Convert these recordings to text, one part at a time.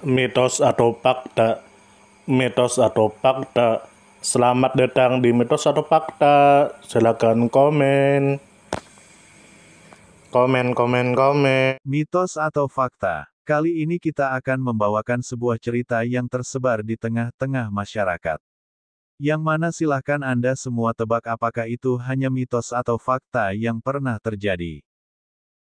Mitos atau fakta? Mitos atau fakta? Selamat datang di Mitos atau Fakta. Silakan komen. Komen. Mitos atau fakta? Kali ini kita akan membawakan sebuah cerita yang tersebar di tengah-tengah masyarakat. Yang mana silahkan Anda semua tebak apakah itu hanya mitos atau fakta yang pernah terjadi.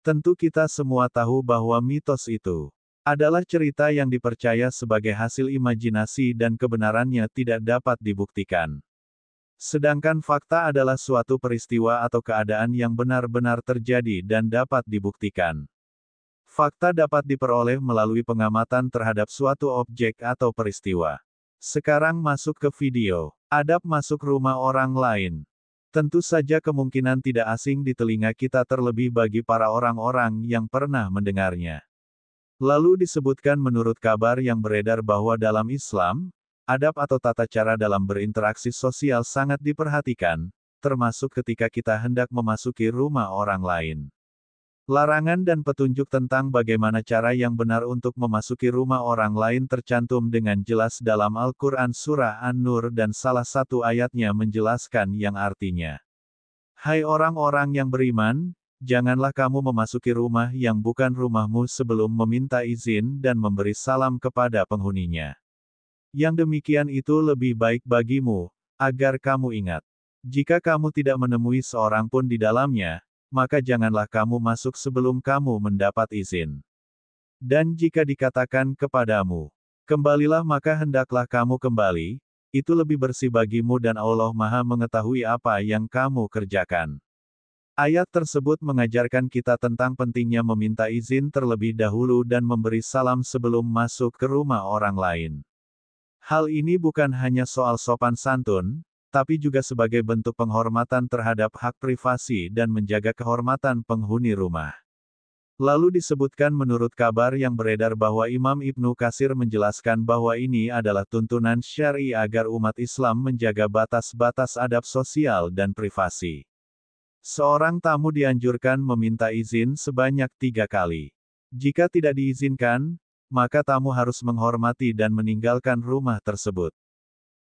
Tentu kita semua tahu bahwa mitos itu adalah cerita yang dipercaya sebagai hasil imajinasi dan kebenarannya tidak dapat dibuktikan. Sedangkan fakta adalah suatu peristiwa atau keadaan yang benar-benar terjadi dan dapat dibuktikan. Fakta dapat diperoleh melalui pengamatan terhadap suatu objek atau peristiwa. Sekarang masuk ke video. Adab masuk rumah orang lain. Tentu saja kemungkinan tidak asing di telinga kita terlebih bagi para orang-orang yang pernah mendengarnya. Lalu disebutkan menurut kabar yang beredar bahwa dalam Islam, adab atau tata cara dalam berinteraksi sosial sangat diperhatikan, termasuk ketika kita hendak memasuki rumah orang lain. Larangan dan petunjuk tentang bagaimana cara yang benar untuk memasuki rumah orang lain tercantum dengan jelas dalam Al-Quran Surah An-Nur dan salah satu ayatnya menjelaskan yang artinya, "Hai orang-orang yang beriman, janganlah kamu memasuki rumah yang bukan rumahmu sebelum meminta izin dan memberi salam kepada penghuninya. Yang demikian itu lebih baik bagimu, agar kamu ingat. Jika kamu tidak menemui seorang pun di dalamnya, maka janganlah kamu masuk sebelum kamu mendapat izin. Dan jika dikatakan kepadamu, kembalilah maka hendaklah kamu kembali, itu lebih bersih bagimu dan Allah Maha mengetahui apa yang kamu kerjakan." Ayat tersebut mengajarkan kita tentang pentingnya meminta izin terlebih dahulu dan memberi salam sebelum masuk ke rumah orang lain. Hal ini bukan hanya soal sopan santun, tapi juga sebagai bentuk penghormatan terhadap hak privasi dan menjaga kehormatan penghuni rumah. Lalu disebutkan menurut kabar yang beredar bahwa Imam Ibnu Katsir menjelaskan bahwa ini adalah tuntunan syar'i agar umat Islam menjaga batas-batas adab sosial dan privasi. Seorang tamu dianjurkan meminta izin sebanyak 3 kali. Jika tidak diizinkan, maka tamu harus menghormati dan meninggalkan rumah tersebut.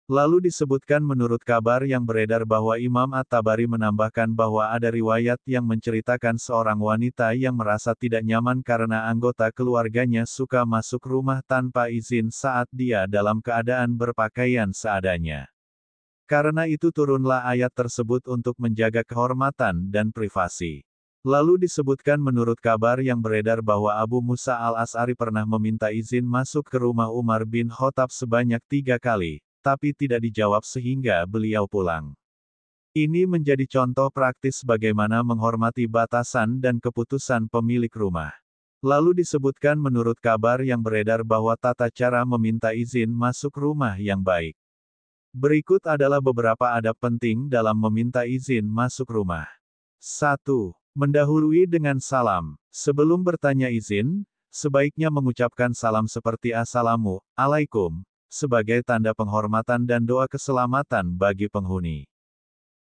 Lalu disebutkan menurut kabar yang beredar bahwa Imam At-Tabari menambahkan bahwa ada riwayat yang menceritakan seorang wanita yang merasa tidak nyaman karena anggota keluarganya suka masuk rumah tanpa izin saat dia dalam keadaan berpakaian seadanya. Karena itu turunlah ayat tersebut untuk menjaga kehormatan dan privasi. Lalu disebutkan menurut kabar yang beredar bahwa Abu Musa al-Asy'ari pernah meminta izin masuk ke rumah Umar bin Khattab sebanyak 3 kali, tapi tidak dijawab sehingga beliau pulang. Ini menjadi contoh praktis bagaimana menghormati batasan dan keputusan pemilik rumah. Lalu disebutkan menurut kabar yang beredar bahwa tata cara meminta izin masuk rumah yang baik. Berikut adalah beberapa adab penting dalam meminta izin masuk rumah. 1. Mendahului dengan salam. Sebelum bertanya izin, sebaiknya mengucapkan salam seperti Assalamualaikum, sebagai tanda penghormatan dan doa keselamatan bagi penghuni.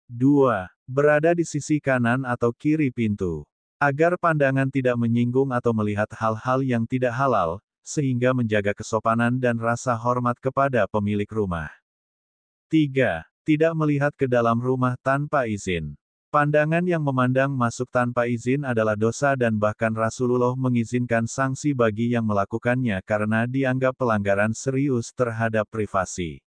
2. Berada di sisi kanan atau kiri pintu. Agar pandangan tidak menyinggung atau melihat hal-hal yang tidak halal, sehingga menjaga kesopanan dan rasa hormat kepada pemilik rumah. 3. Tidak melihat ke dalam rumah tanpa izin. Pandangan yang memandang masuk tanpa izin adalah dosa dan bahkan Rasulullah mengizinkan sanksi bagi yang melakukannya karena dianggap pelanggaran serius terhadap privasi.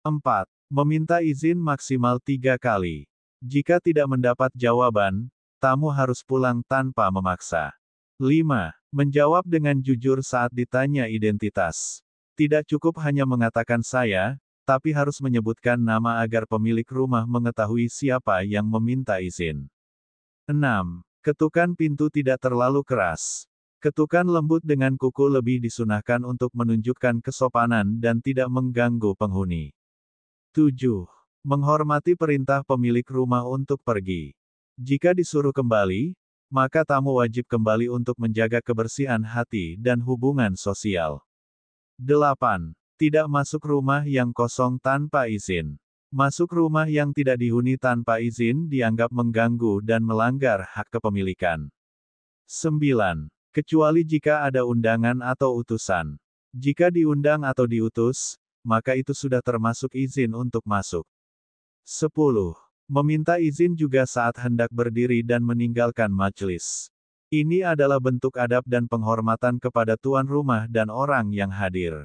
4. Meminta izin maksimal 3 kali. Jika tidak mendapat jawaban, tamu harus pulang tanpa memaksa. 5. Menjawab dengan jujur saat ditanya identitas. Tidak cukup hanya mengatakan saya, tapi harus menyebutkan nama agar pemilik rumah mengetahui siapa yang meminta izin. 6. Ketukan pintu tidak terlalu keras. Ketukan lembut dengan kuku lebih disunahkan untuk menunjukkan kesopanan dan tidak mengganggu penghuni. 7. Menghormati perintah pemilik rumah untuk pergi. Jika disuruh kembali, maka tamu wajib kembali untuk menjaga kebersihan hati dan hubungan sosial. 8. Tidak masuk rumah yang kosong tanpa izin. Masuk rumah yang tidak dihuni tanpa izin dianggap mengganggu dan melanggar hak kepemilikan. 9. Kecuali jika ada undangan atau utusan. Jika diundang atau diutus, maka itu sudah termasuk izin untuk masuk. 10. Meminta izin juga saat hendak berdiri dan meninggalkan majelis. Ini adalah bentuk adab dan penghormatan kepada tuan rumah dan orang yang hadir.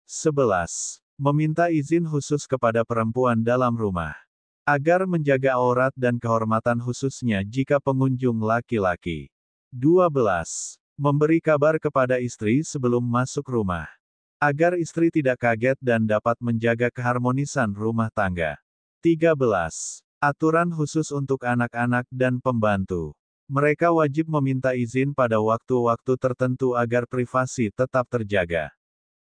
11. Meminta izin khusus kepada perempuan dalam rumah. Agar menjaga aurat dan kehormatan khususnya jika pengunjung laki-laki. 12. Memberi kabar kepada istri sebelum masuk rumah. Agar istri tidak kaget dan dapat menjaga keharmonisan rumah tangga. 13. Aturan khusus untuk anak-anak dan pembantu. Mereka wajib meminta izin pada waktu-waktu tertentu agar privasi tetap terjaga.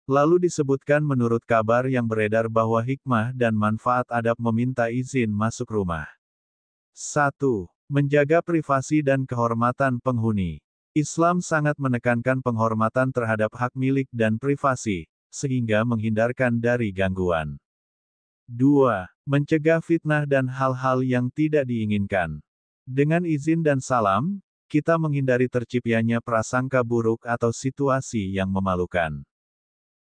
Lalu disebutkan menurut kabar yang beredar bahwa hikmah dan manfaat adab meminta izin masuk rumah. 1. Menjaga privasi dan kehormatan penghuni. Islam sangat menekankan penghormatan terhadap hak milik dan privasi, sehingga menghindarkan dari gangguan. 2. Mencegah fitnah dan hal-hal yang tidak diinginkan. Dengan izin dan salam, kita menghindari terciptanya prasangka buruk atau situasi yang memalukan.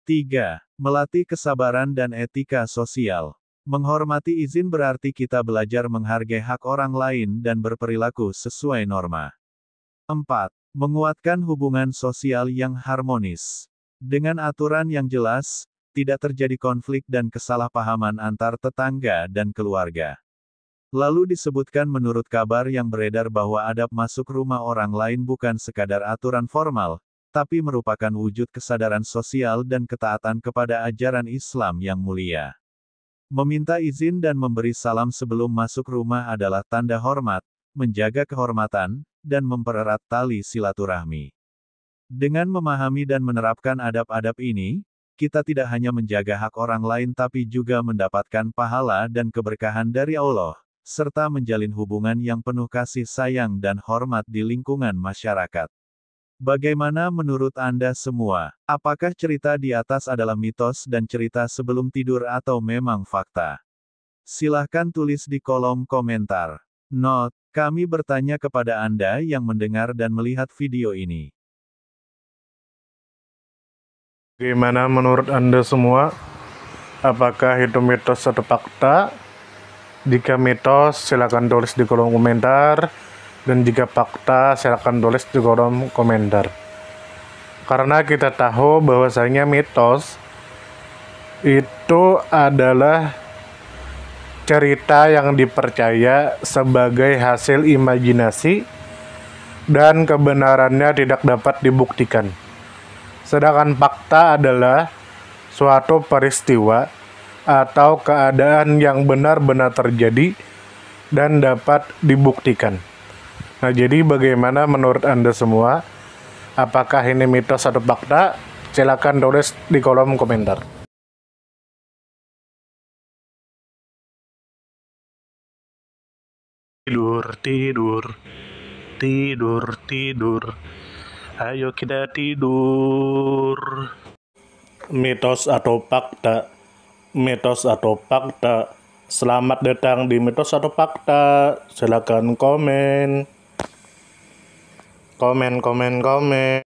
3. Melatih kesabaran dan etika sosial. Menghormati izin berarti kita belajar menghargai hak orang lain dan berperilaku sesuai norma. 4. Menguatkan hubungan sosial yang harmonis. Dengan aturan yang jelas, tidak terjadi konflik dan kesalahpahaman antar tetangga dan keluarga. Lalu disebutkan menurut kabar yang beredar bahwa adab masuk rumah orang lain bukan sekadar aturan formal, tapi merupakan wujud kesadaran sosial dan ketaatan kepada ajaran Islam yang mulia. Meminta izin dan memberi salam sebelum masuk rumah adalah tanda hormat, menjaga kehormatan, dan mempererat tali silaturahmi. Dengan memahami dan menerapkan adab-adab ini, kita tidak hanya menjaga hak orang lain tapi juga mendapatkan pahala dan keberkahan dari Allah, serta menjalin hubungan yang penuh kasih sayang dan hormat di lingkungan masyarakat. Bagaimana menurut Anda semua? Apakah cerita di atas adalah mitos dan cerita sebelum tidur atau memang fakta? Silahkan tulis di kolom komentar. Note, kami bertanya kepada Anda yang mendengar dan melihat video ini. Bagaimana menurut Anda semua? Apakah itu mitos atau fakta? Jika mitos, silakan tulis di kolom komentar. Dan jika fakta, silakan tulis di kolom komentar. Karena kita tahu bahwasanya mitos itu adalah cerita yang dipercaya sebagai hasil imajinasi dan kebenarannya tidak dapat dibuktikan. Sedangkan fakta adalah suatu peristiwa atau keadaan yang benar-benar terjadi dan dapat dibuktikan. Nah, jadi bagaimana menurut Anda semua? Apakah ini mitos atau fakta? Silakan tulis di kolom komentar. Tidur, tidur, tidur, tidur. Ayo kita tidur. Mitos atau fakta? Mitos atau fakta? Selamat datang di mitos atau fakta. Silakan komen. Komen.